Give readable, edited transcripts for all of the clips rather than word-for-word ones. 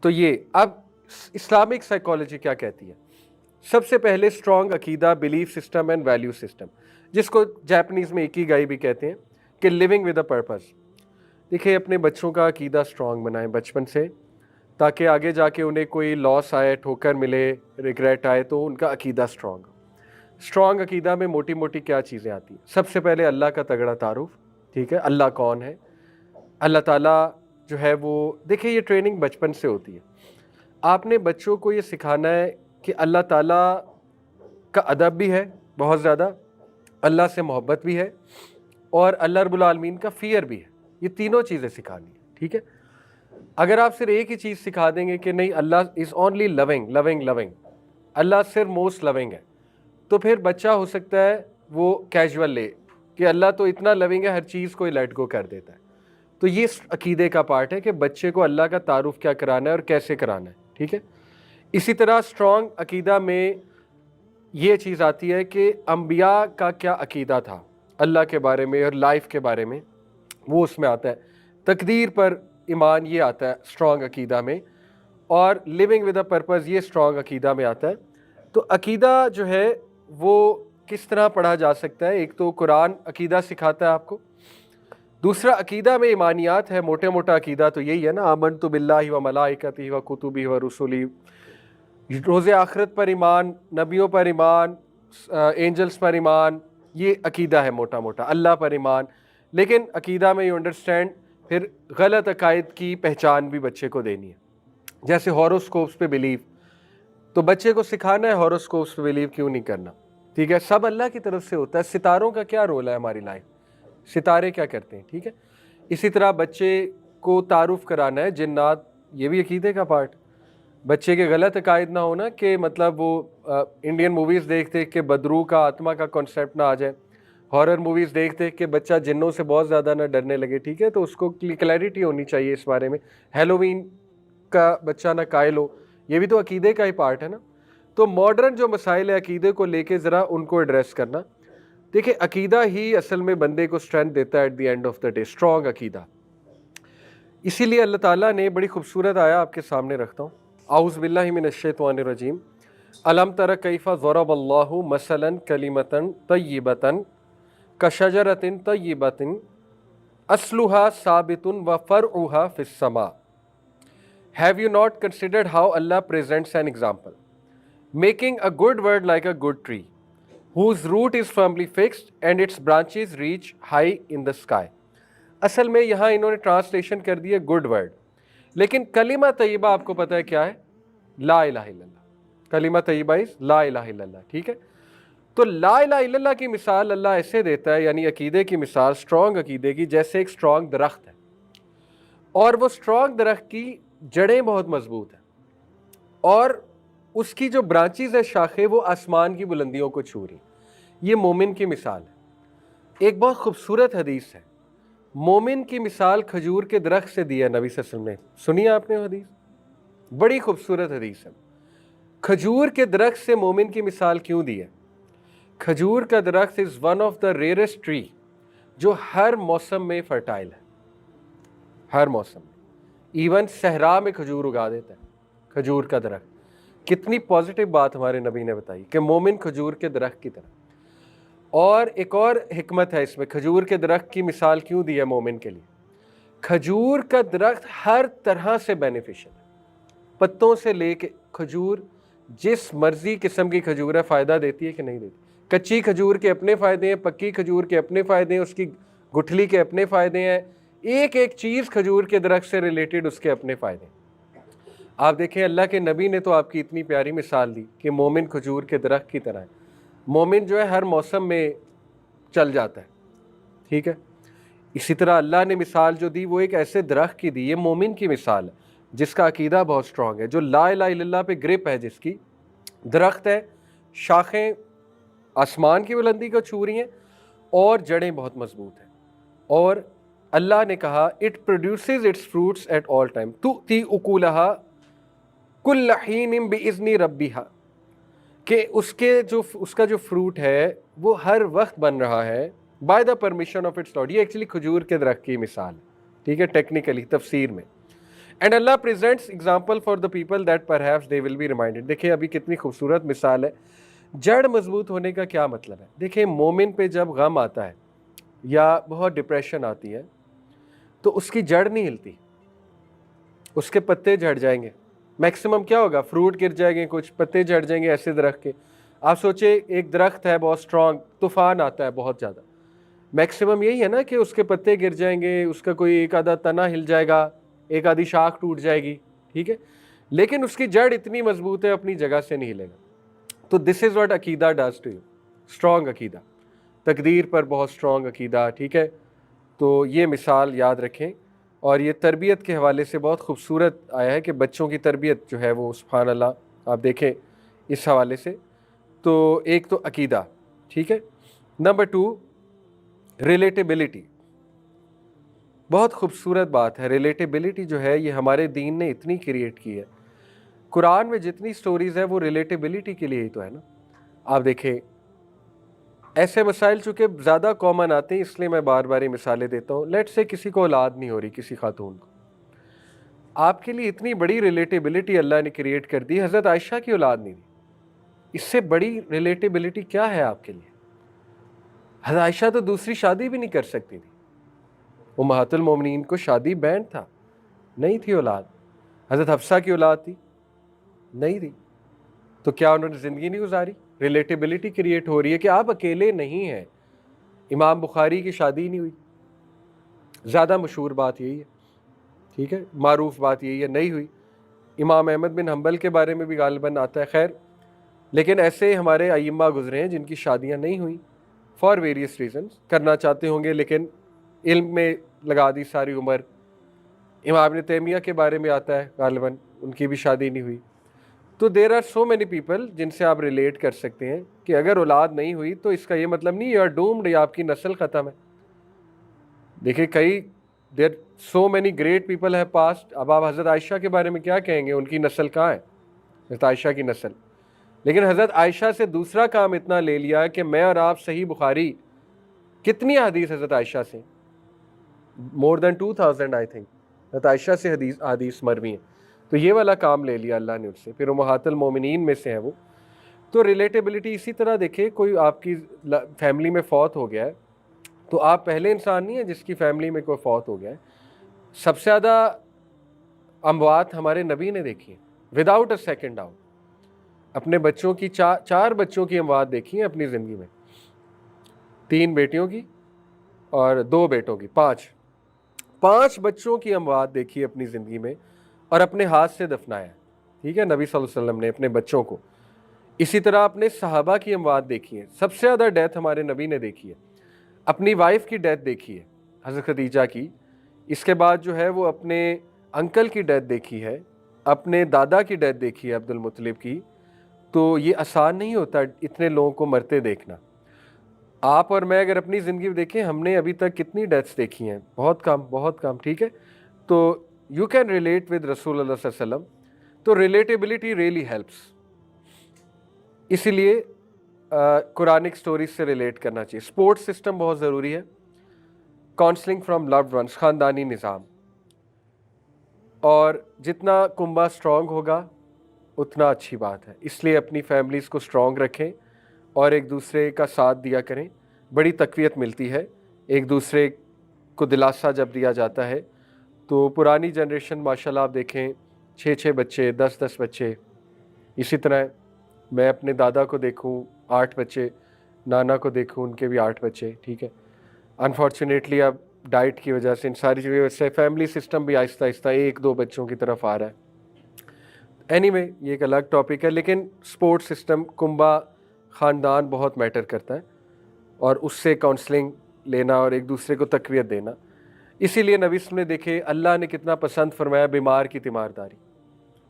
تو یہ اب اسلامک سائیکالوجی کیا کہتی ہے؟ سب سے پہلے اسٹرانگ عقیدہ، belief system and value system, جس کو جاپنیز میں اکیگائی بھی کہتے ہیں، کہ لیونگ ود اے پرپز. دیکھیں اپنے بچوں کا عقیدہ اسٹرانگ بنائیں بچپن سے، تاکہ آگے جا کے انہیں کوئی لاس آئے، ٹھوکر ملے، ریگریٹ آئے تو ان کا عقیدہ اسٹرانگ ہو. اسٹرانگ عقیدہ میں موٹی موٹی کیا چیزیں آتی ہیں؟ سب سے پہلے اللہ کا تگڑا تعارف، ٹھیک ہے، اللہ کون ہے، اللہ تعالیٰ جو ہے وہ، دیکھیں یہ ٹریننگ بچپن سے ہوتی ہے. آپ نے بچوں کو یہ سکھانا ہے کہ اللہ تعالیٰ کا ادب بھی ہے بہت زیادہ، اللہ سے محبت بھی ہے، اور اللہ رب العالمین کا فیئر بھی ہے. یہ تینوں چیزیں سکھانی ہیں، ٹھیک ہے. اگر آپ صرف ایک ہی چیز سکھا دیں گے کہ نہیں اللہ از اونلی لونگ لونگ لونگ، اللہ صرف موسٹ لونگ ہے، تو پھر بچہ ہو سکتا ہے وہ کیجول لے کہ اللہ تو اتنا لونگ ہے ہر چیز کو لیٹ گو کر دیتا ہے. تو یہ عقیدے کا پارٹ ہے کہ بچے کو اللہ کا تعارف کیا کرانا ہے اور کیسے کرانا ہے، ٹھیک ہے. اسی طرح اسٹرانگ عقیدہ میں یہ چیز آتی ہے کہ انبیاء کا کیا عقیدہ تھا اللہ کے بارے میں اور لائف کے بارے میں، وہ اس میں آتا ہے. تقدیر پر ایمان یہ آتا ہے اسٹرانگ عقیدہ میں، اور لیونگ ود اے پرپز یہ اسٹرانگ عقیدہ میں آتا ہے. تو عقیدہ جو ہے وہ کس طرح پڑھا جا سکتا ہے؟ ایک تو قرآن عقیدہ سکھاتا ہے آپ کو، دوسرا عقیدہ میں ایمانیات ہے. موٹے موٹا عقیدہ تو یہی ہے نا، آمنت باللہ و ملائکتہ و کتبہ و رسلہ، روز آخرت پر ایمان، نبیوں پر ایمان، اینجلس پر ایمان، یہ عقیدہ ہے موٹا موٹا، اللہ پر ایمان. لیکن عقیدہ میں یو انڈرسٹینڈ پھر غلط عقائد کی پہچان بھی بچے کو دینی ہے، جیسے ہاروسکوپس پہ بلیو. تو بچے کو سکھانا ہے ہاروسکوپس پہ بلیو کیوں نہیں کرنا، ٹھیک ہے، سب اللہ کی طرف سے ہوتا ہے. ستاروں کا کیا رول ہے ہماری لائف، ستارے کیا کرتے ہیں، ٹھیک ہے. اسی طرح بچے کو تعارف کرانا ہے جنات، یہ بھی عقیدے کا پارٹ. بچے کے غلط عقائد نہ ہونا کہ مطلب وہ انڈین موویز دیکھتے کہ بدرو کا آتما کا کانسیپٹ نہ آ جائے، ہارر موویز دیکھتے کہ بچہ جنوں سے بہت زیادہ نہ ڈرنے لگے، ٹھیک ہے. تو اس کو کلیئرٹی ہونی چاہیے اس بارے میں. ہیلووین کا بچہ نہ قائل ہو، یہ بھی تو عقیدے کا ہی پارٹ ہے نا. تو ماڈرن جو مسائل ہے عقیدے کو لے کے ذرا ان کو ایڈریس کرنا. دیکھیں عقیدہ ہی اصل میں بندے کو اسٹرینتھ دیتا ہے at the end of the day, strong عقیدہ. اسی لیے اللہ تعالیٰ نے بڑی خوبصورت آیا آپ کے سامنے رکھتا ہوں، اعوذ باللہ من الشیطان الرجیم. الم تر کیف ضرب اللہ مثلا کلمۃ طیبۃ کشجرۃ طیبۃ اصلها ثابت وفرعها فی السماء. Have you not considered how Allah presents an example, making a good word like a good tree, whose root is firmly fixed and its branches reach high in the sky. اصل میں یہاں انہوں نے ٹرانسلیشن کر دی ہے good word, لیکن کلمہ طیبہ آپ کو پتہ ہے کیا ہے؟ لا الہ الا اللہ. کلمہ طیبہ از لا الہ الا اللہ، ٹھیک ہے. تو لا الہ الا اللہ کی مثال اللہ ایسے دیتا ہے، یعنی عقیدے کی مثال، اسٹرانگ عقیدے کی، جیسے ایک اسٹرانگ درخت ہے، اور وہ اسٹرانگ درخت کی جڑیں بہت مضبوط ہیں، اور اس کی جو برانچیز ہے، شاخیں، وہ آسمان کی بلندیوں کو چھو رہی. یہ مومن کی مثال ہے. ایک بہت خوبصورت حدیث ہے، مومن کی مثال کھجور کے درخت سے دی ہے نبی صلی اللہ علیہ وسلم نے. سنی آپ نے حدیث؟ بڑی خوبصورت حدیث ہے. کھجور کے درخت سے مومن کی مثال کیوں دی ہے؟ کھجور کا درخت is one of the rarest tree جو ہر موسم میں فرٹائل ہے، ہر موسم میں. ایون صحرا میں کھجور اگا دیتا ہے کھجور کا درخت. کتنی پازیٹیو بات ہمارے نبی نے بتائی کہ مومن کھجور کے درخت کی طرح. اور ایک اور حکمت ہے اس میں، کھجور کے درخت کی مثال کیوں دی ہے مومن کے لیے؟ کھجور کا درخت ہر طرح سے بینیفیشل ہے، پتوں سے لے کے. کھجور جس مرضی قسم کی کھجور ہے فائدہ دیتی ہے کہ نہیں دیتی؟ کچی کھجور کے اپنے فائدے ہیں، پکی کھجور کے اپنے فائدے ہیں، اس کی گٹھلی کے اپنے فائدے ہیں، ایک ایک چیز کھجور کے درخت سے ریلیٹڈ اس کے اپنے فائدے ہیں. آپ دیکھیں اللہ کے نبی نے تو آپ کی اتنی پیاری مثال دی کہ مومن کھجور کے درخت کی طرح ہے. مومن جو ہے ہر موسم میں چل جاتا ہے، ٹھیک ہے. اسی طرح اللہ نے مثال جو دی وہ ایک ایسے درخت کی دی، یہ مومن کی مثال ہے جس کا عقیدہ بہت اسٹرانگ ہے، جو لا الہ الا اللہ پہ گرپ ہے، جس کی درخت ہے، شاخیں آسمان کی بلندی کو چھو رہی ہیں، اور جڑیں بہت مضبوط ہیں. اور اللہ نے کہا it produces its fruits at all time تؤتی اکولہا کل حین باذن ربہا، کہ اس کا جو فروٹ ہے وہ ہر وقت بن رہا ہے by the permission of its lord. یہ ایکچولی کھجور کے درخت کی مثال ہے، ٹھیک ہے، ٹیکنیکلی تفسیر میں. And Allah presents example for the people that perhaps they will be reminded. देखिए अभी कितनी खूबसूरत मिसाल है। जड़ मजबूत होने का क्या मतलब है? देखिए मोमिन पे जब गम आता है या बहुत डिप्रेशन आती है तो उसकी जड़ नहीं हिलती, उसके पत्ते झड़ जाएंगे। मैक्सिमम क्या होगा, फ्रूट गिर जाएंगे, कुछ पत्ते झड़ जाएंगे ऐसे दरख्त के। आप सोचे एक दरख्त है बहुत स्ट्रांग, तूफान आता है बहुत ज़्यादा, मैक्सिमम यही है ना कि उसके पत्ते गिर जाएंगे, उसका कोई एक आधा तना हिल जाएगा, एक आधी शाख टूट जाएगी, ठीक है, लेकिन उसकी जड़ इतनी मजबूत है अपनी जगह से नहीं हिलेगा। तो दिस इज़ व्हाट अकीदा डज टू यू, स्ट्रॉन्ग अकीदा, तकदीर पर बहुत स्ट्रॉन्ग अकीदा, ठीक है। तो ये मिसाल याद रखें। और ये तरबियत के हवाले से बहुत खूबसूरत आया है कि बच्चों की तरबियत जो है वो सुभान अल्लाह आप देखें इस हवाले से। तो एक तो अकीदा, ठीक है। नंबर 2 रिलेटेबिलिटी, बहुत खूबसूरत बात है। रिलेटेबिलिटी जो है ये हमारे दीन ने इतनी क्रिएट की है। कुरान में जितनी स्टोरीज़ है वो रिलेटेबिलिटी के लिए ही तो है ना। आप देखें ऐसे मसाइल चूँकि ज़्यादा कॉमन आते हैं इसलिए मैं बार बार ये मिसालें देता हूँ। लेट्स से किसी को औलाद नहीं हो रही, किसी खातून को, आपके लिए इतनी बड़ी रिलेटेबिलिटी अल्लाह ने क्रिएट कर दी, हज़रत आयशा की औलाद नहीं थी, इससे बड़ी रिलेटेबिलिटी क्या है आपके लिए? हज़रत आयशा तो दूसरी शादी भी नहीं कर सकती थी, उम्महातुल मोमिनीन को शादी बैंड था, नहीं थी औलाद। हज़रत हफ्सा की औलाद थी, नहीं थी, तो क्या उन्होंने ज़िंदगी नहीं गुजारी? रिलेटेबिलिटी क्रिएट हो रही है कि आप अकेले नहीं हैं। इमाम बुखारी की शादी नहीं हुई, ज़्यादा मशहूर बात यही है, ठीक है, मारूफ बात यही है, नहीं हुई। इमाम अहमद बिन हम्बल के बारे में भी गालिबन आता है, खैर, लेकिन ऐसे हमारे अइम्मा गुजरे हैं जिनकी शादियां नहीं हुई फॉर वेरियस रीजंस, करना चाहते होंगे लेकिन इल्म में लगा दी सारी उम्र। इमाम इब्न तैमिया के बारे में आता है गालिबन, उनकी भी शादी नहीं हुई। तो there are so many people जिनसे आप रिलेट कर सकते हैं कि अगर औलाद नहीं हुई तो इसका ये मतलब नहीं यू आर डूम्ड या आपकी नस्ल ख़त्म है। देखिए कई देर सो मैनी ग्रेट पीपल है पास्ट। अब आप हज़रत आयशा के बारे में क्या कहेंगे, उनकी नस्ल कहाँ है, हज़रत आयशा की नस्ल। लेकिन हज़रत आयशा से दूसरा काम इतना ले लिया कि मैं और आप सही बुखारी, कितनी हदीस हज़रत आयशा से, मोर देन 2000 आई थिंक हज़रत आयशा से हदीस मरवी हैं। तो ये वाला काम ले लिया अल्लाह ने उससे, फिर उम्महातुल मोमिनीन में से हैं वो। तो रिलेटेबिलिटी इसी तरह देखे, कोई आपकी फैमिली में फौत हो गया है तो आप पहले इंसान नहीं है जिसकी फैमिली में कोई फौत हो गया है। सबसे ज़्यादा अमवात हमारे नबी ने देखी है विदाउट अ सेकेंड डाउट। अपने बच्चों की चार बच्चों की अमवात देखी है अपनी ज़िंदगी में, 3 बेटियों की और 2 बेटों की, 5 बच्चों की अमवात देखी है अपनी ज़िंदगी में और अपने हाथ से दफनाया, ठीक है, नबी सल्लल्लाहु अलैहि वसल्लम ने अपने बच्चों को। इसी तरह अपने सहाबा की अमवात देखी है, सबसे ज़्यादा डेथ हमारे नबी ने देखी है। अपनी वाइफ की डेथ देखी है हज़रत खदीजा की, इसके बाद जो है वो अपने अंकल की डेथ देखी है, अपने दादा की डेथ देखी है अब्दुल मुत्तलिब की। तो ये आसान नहीं होता इतने लोगों को मरते देखना। आप और मैं अगर अपनी ज़िंदगी में देखें, हमने अभी तक कितनी डेथ्स देखी हैं, बहुत कम, बहुत कम, ठीक है। तो यू कैन रिलेट विद रसूल अल्लाह सल्लल्लाहु अलैहि वसल्लम। तो रिलेटेबिलिटी रियली हेल्प्स, इसीलिए कुरानिक स्टोरीज से रिलेट करना चाहिए। सपोर्ट सिस्टम बहुत ज़रूरी है, काउंसलिंग फ्रॉम लव्ड वंस, ख़ानदानी निज़ाम, और जितना कुंबा स्ट्रॉन्ग होगा उतना अच्छी बात है। इसलिए अपनी फैमिलीज़ को स्ट्रॉन्ग रखें और एक दूसरे का साथ दिया करें, बड़ी तक़वियत मिलती है एक दूसरे को दिलासा जब दिया जाता है। तो पुरानी जनरेशन माशाल्लाह आप देखें 6 बच्चे, 10 बच्चे, इसी तरह मैं अपने दादा को देखूं 8 बच्चे, नाना को देखूं उनके भी 8 बच्चे, ठीक है। अनफॉर्चुनेटली अब डाइट की वजह से, इन सारी चीज़ों की वजह से फैमिली सिस्टम भी आहिस्ता आहिस्ता 1-2 बच्चों की तरफ आ रहा है। एनीवे ये एक अलग टॉपिक है, लेकिन सपोर्ट सिस्टम, कुंबा, ख़ानदान बहुत मैटर करता है और उससे काउंसलिंग लेना और एक दूसरे को तक़वियत देना। इसीलिए नबी ने देखे अल्लाह ने कितना पसंद फरमाया बीमार की तीमारदारी,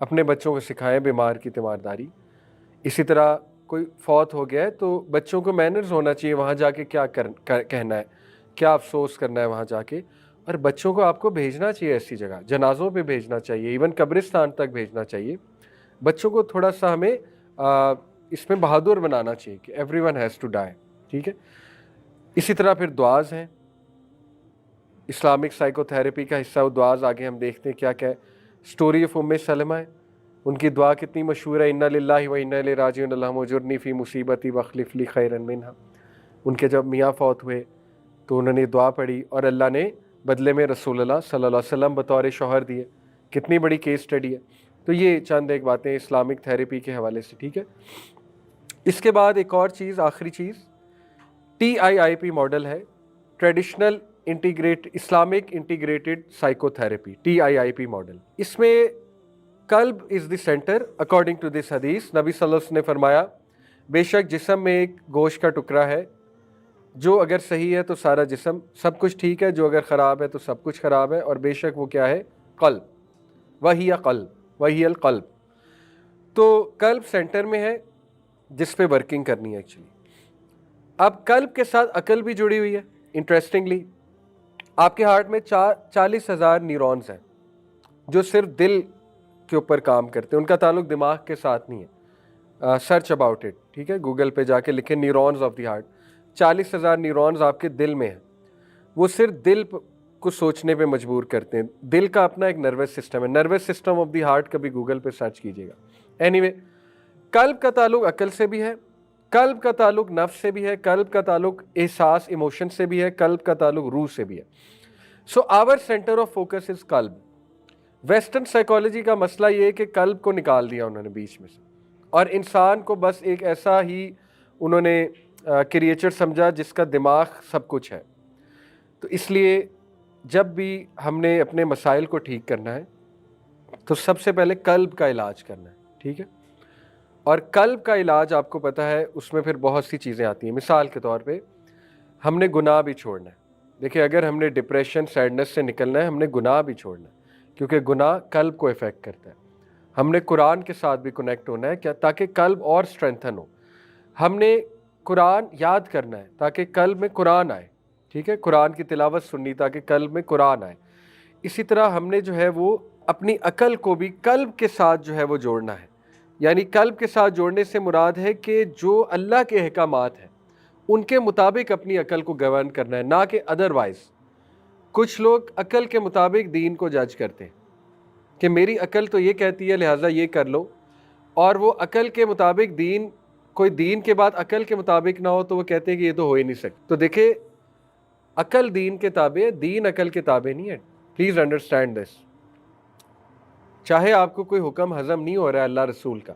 अपने बच्चों को सिखाएं बीमार की तीमारदारी। इसी तरह कोई फौत हो गया है तो बच्चों को मैनर्स होना चाहिए, वहाँ जाके क्या कहना है, क्या अफसोस करना है वहाँ जाके। और बच्चों को आपको भेजना चाहिए ऐसी जगह, जनाज़ों पे भेजना चाहिए, इवन कब्रिस्तान तक भेजना चाहिए। बच्चों को थोड़ा सा हमें इसमें बहादुर बनाना चाहिए कि एवरीवन हैज़ टू डाई, ठीक है। इसी तरह फिर दुआज़ हैं, इस्लामिक साइकोथेरेपी का हिस्सा दुआज़, आगे हम देखते हैं क्या क्या है। स्टोरी ऑफ उम्मे सलमा है, उनकी दुआ कितनी मशहूर है, इन्ना लिल्लाहि व इन्ना इलैहि राजिऊन अल्लाहुम्मा उजुरनी फ़ी मुसीबती वख्लिफ ली खैरन मिन्हा। उनके जब मियाँ फौत हुए तो उन्होंने दुआ पढ़ी और अल्लाह ने बदले में रसूलुल्लाह सल्लल्लाहु अलैहि वसल्लम बतौर शौहर दिए। कितनी बड़ी केस स्टडी है। तो ये चंद एक बातें इस्लामिक थेरेपी के हवाले से, ठीक है। इसके बाद एक और चीज़, आखिरी चीज़, TIIP मॉडल है, traditional Islamic integrated psychotherapy, TIIP model. इसमें कल्ब is the centre according to this हदीस। नबी सल्लल्लाहु अलैहि वसल्लम ने फरमाया, बेशक जिस्म में एक गोश्त का टुकड़ा है, जो अगर सही है तो सारा जिस्म सब कुछ ठीक है, जो अगर ख़राब है तो सब कुछ ख़राब है, और बेशक वो क्या है, कल्ब, वही अल कल्ब। तो कल्ब सेंटर में है जिस पे वर्किंग करनी है एक्चुअली। अब कल्ब के साथ अकल भी जुड़ी हुई है। इंटरेस्टिंगली आपके हार्ट में 40,000 न्यूरॉन्स हैं जो सिर्फ दिल के ऊपर काम करते हैं, उनका ताल्लुक दिमाग के साथ नहीं है। सर्च अबाउट इट, ठीक है, गूगल पे जाके लिखें neurons of the heart. 40,000 neurons आपके दिल में हैं, वो सिर्फ दिल को सोचने पे मजबूर करते हैं। दिल का अपना एक नर्वस सिस्टम है, nervous system of the heart, कभी गूगल पे सर्च कीजिएगा। एनीवे, कल्ब का ताल्लुक अकल से भी है, कल्ब का ताल्लुक नफ्स से भी है, कल्ब का ताल्लुक एहसास इमोशन से भी है, कल्ब का ताल्लुक रूह से भी है। So our centre of focus is कल्ब। वेस्टर्न साइकोलॉजी का मसला ये है कि कल्ब को निकाल दिया उन्होंने बीच में से, और इंसान को बस एक ऐसा ही उन्होंने क्रिएचर समझा जिसका दिमाग सब कुछ है। तो इसलिए जब भी हमने अपने मसाइल को ठीक करना है तो सबसे पहले कल्ब का इलाज करना है, ठीक है। और कल्ब का इलाज आपको पता है उसमें फिर बहुत सी चीज़ें आती हैं। मिसाल के तौर पे हमने गुनाह भी छोड़ना है। देखिए, अगर हमने डिप्रेशन सैडनेस से निकलना है, हमने गुनाह भी छोड़ना है, क्योंकि गुनाह कल्ब को इफ़ेक्ट करता है। हमने कुरान के साथ भी कनेक्ट होना है, क्या, ताकि कल्ब और स्ट्रेंथन हो। हमने कुरान याद करना है ताकि कल्ब में कुरान आए, ठीक है, कुरान की तिलावत सुननी ताकि कल्ब में कुरान आए। इसी तरह हमने जो है वो अपनी अकल को भी कल्ब के साथ जो है वो जोड़ना है। यानी कल्ब के साथ जोड़ने से मुराद है कि जो अल्लाह के अहकामात हैं उनके मुताबिक अपनी अकल को गवर्न करना है, ना कि अदरवाइज़। कुछ लोग अकल के मुताबिक दीन को जज करते हैं कि मेरी अकल तो ये कहती है लिहाजा ये कर लो, और वो अकल के मुताबिक दीन, कोई दीन के बाद अकल के मुताबिक ना हो तो वो कहते हैं कि ये तो हो ही नहीं सकता। तो देखिए, अकल दीन के ताबे, दीन अकल के ताबे नहीं है। Please understand this. चाहे आपको कोई हुक्म हज़म नहीं हो रहा है अल्लाह रसूल का,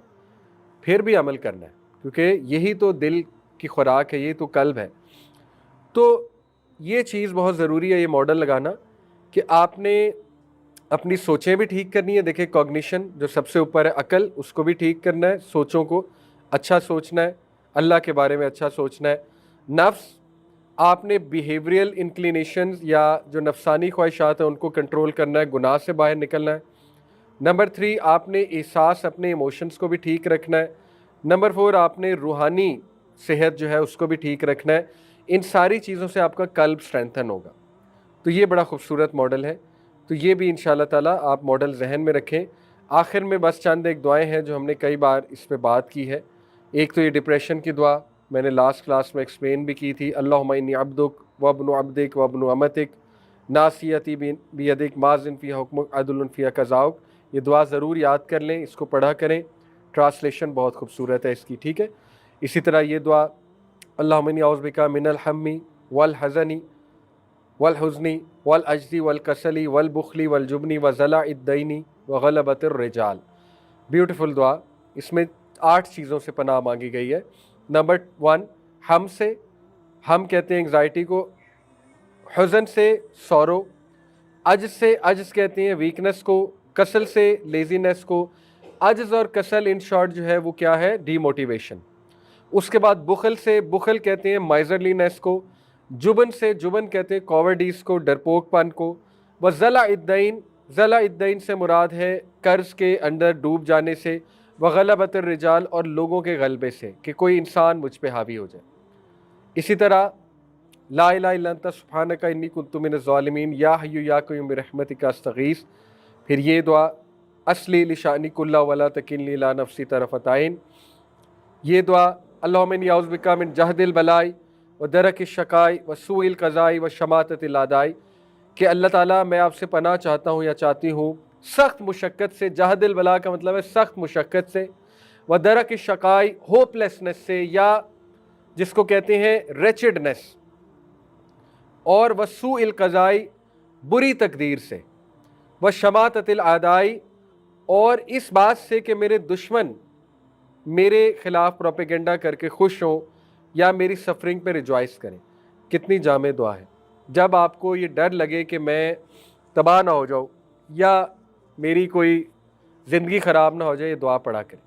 फिर भी अमल करना है, क्योंकि यही तो दिल की खुराक है, ये तो कल्ब है। तो ये चीज़ बहुत ज़रूरी है, ये मॉडल लगाना, कि आपने अपनी सोचें भी ठीक करनी है। देखिए, कॉग्निशन जो सबसे ऊपर है, अकल, उसको भी ठीक करना है, सोचों को अच्छा सोचना है, अल्लाह के बारे में अच्छा सोचना है। नफ्स, आपने बिहेवियरल इंक्लिनेशंस या जो नफसानी ख्वाहिशात हैं उनको कंट्रोल करना है, गुनाह से बाहर निकलना है। नंबर 3, आपने एहसास, अपने इमोशंस को भी ठीक रखना है। नंबर 4, आपने रूहानी सेहत जो है उसको भी ठीक रखना है। इन सारी चीज़ों से आपका कल्ब स्ट्रेंथन होगा। तो ये बड़ा खूबसूरत मॉडल है। तो ये भी इंशाल्लाह ताला आप मॉडल जहन में रखें। आखिर में बस चंद एक दुआएं हैं जो हमने कई बार इस पर बात की है। एक तो ये डिप्रेशन की दुआ मैंने लास्ट क्लास में एक्सप्लेन भी की थी, अल्लाहुम्मा इन्नी अब्दुक वब्नु अब्दिक वब्नु अमतिक नासियती बियदिक माज़िन फ़ीहा हुक्मुक अदलुन फ़ीहा क़ज़ाउक। ये दुआ ज़रूर याद कर लें, इसको पढ़ा करें, ट्रांसलेशन बहुत खूबसूरत है इसकी, ठीक है। इसी तरह ये दुआ, अल्लाहुम्मा इन्नी औज़ु बिका मिनल हम्मी वल हज़नी वल हुज़्नी वल अज्ज़ी वल कसली वल बुखली वल जुबनी व ज़लाइद दैनी व ग़लबतिर रिजाल। ब्यूटीफुल दुआ। इसमें 8 चीज़ों से पनाह मांगी गई है। नंबर 1, हम से, हम कहते हैं एंग्जाइटी को, हुज़न से सौरो, अज्ज से, अज्ज कहते हैं वीकनेस को, कसल से लेजीनेस को। अज्ज और कसल इन शॉर्ट जो है वो क्या है, डीमोटिवेशन। उसके बाद बुखल से, बुखल कहते हैं माइजरलीनेस को। जुबन से, जुबन कहते हैं कॉवर्डीज को, डरपोकपन को। व ज़ला इद्दैन, ज़ला इद्दैन से मुराद है कर्ज के अंदर डूब जाने से। व ग़लबत रिजाल, और लोगों के गलबे से, कि कोई इंसान मुझ पे हावी हो जाए। इसी तरह ला इलाहा इल्ला अंता सुब्हानका इन्नी कुन्तु मिनज़ ज़ालिमीन या हय्यु या क़य्यूम बिरहमतिका अस्तगीस। फिर ये दुआ, असली लिशानी कुल्ला वला तकिलनी ला नफ्सी तरफ़त ऐन। ये दुआ, अल्लाहुम्मा इन्नी औज़ु बिका मिन जहदिल बलाई व दरकिश शकाई व सूइल क़ज़ाई व शमाततिल अदाई, कि अल्लाह ताला मैं आपसे पनाह चाहता हूँ या चाहती हूँ सख्त मुशक्क़त से, जहदिल बला का मतलब है सख्त मुशक्क़त से, व दरक शकाई होपलेसनेस से, या जिसको कहते हैं रेचिडनेस, और वसूइल क़ज़ाई बुरी तकदीर से, व शमाततिल आदाई, और इस बात से कि मेरे दुश्मन मेरे ख़िलाफ़ प्रोपेगेंडा करके खुश हों या मेरी सफरिंग पे रिजॉइस करें। कितनी जामे दुआ है। जब आपको ये डर लगे कि मैं तबाह ना हो जाऊँ या मेरी कोई ज़िंदगी ख़राब ना हो जाए, ये दुआ पढ़ा करें,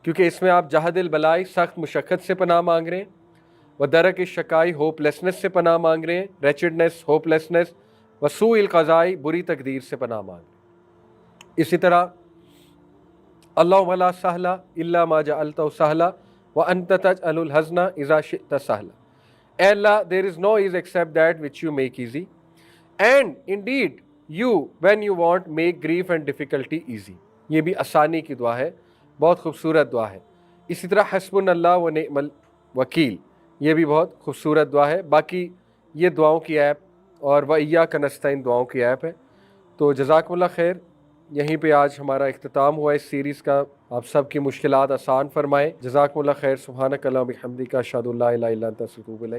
क्योंकि इसमें आप जहदिल बलाई सख्त मुशक्क़त से पनाह मांग रहे हैं, व दरक शकाई होपलेसनेस से पनाह मांग रहे हैं, रेचिडनेस होपलेसनेस, वसूइल क़ज़ाई बुरी तकदीर से पनाह मांग रहे हैं। इसी तरह अल्लाहुम्मा ला सहला इल्ला मा जअलतहु सहला व अंत तजअलुल हज़ना इज़ा शिअता सहला। ए अल्लाह, there is no ease except that which you make easy, and indeed you when you want make grief and difficulty easy। ये भी आसानी की दुआ है, बहुत खूबसूरत दुआ है। इसी तरह हस्बुनल्लाह व निअमल वकील, ये भी बहुत खूबसूरत दुआ है। बाकी ये दुआओं की ऐप और व इय्याका नस्तईन दुआओं की ऐप है। तो जज़ाकुमुल्लाह खैर, यहीं पे आज हमारा इख्तिताम हुआ इस सीरीज़ का। आप सब की मुश्किलात आसान फरमाएँ। जज़ाकुमुल्लाह खैर। सुब्हानक अल्लाहुम्मा बिहम्दिका अशहदु अल्ला इलाहा इल्ला अंता अस्तगफिरुका व अतूबु इलैक।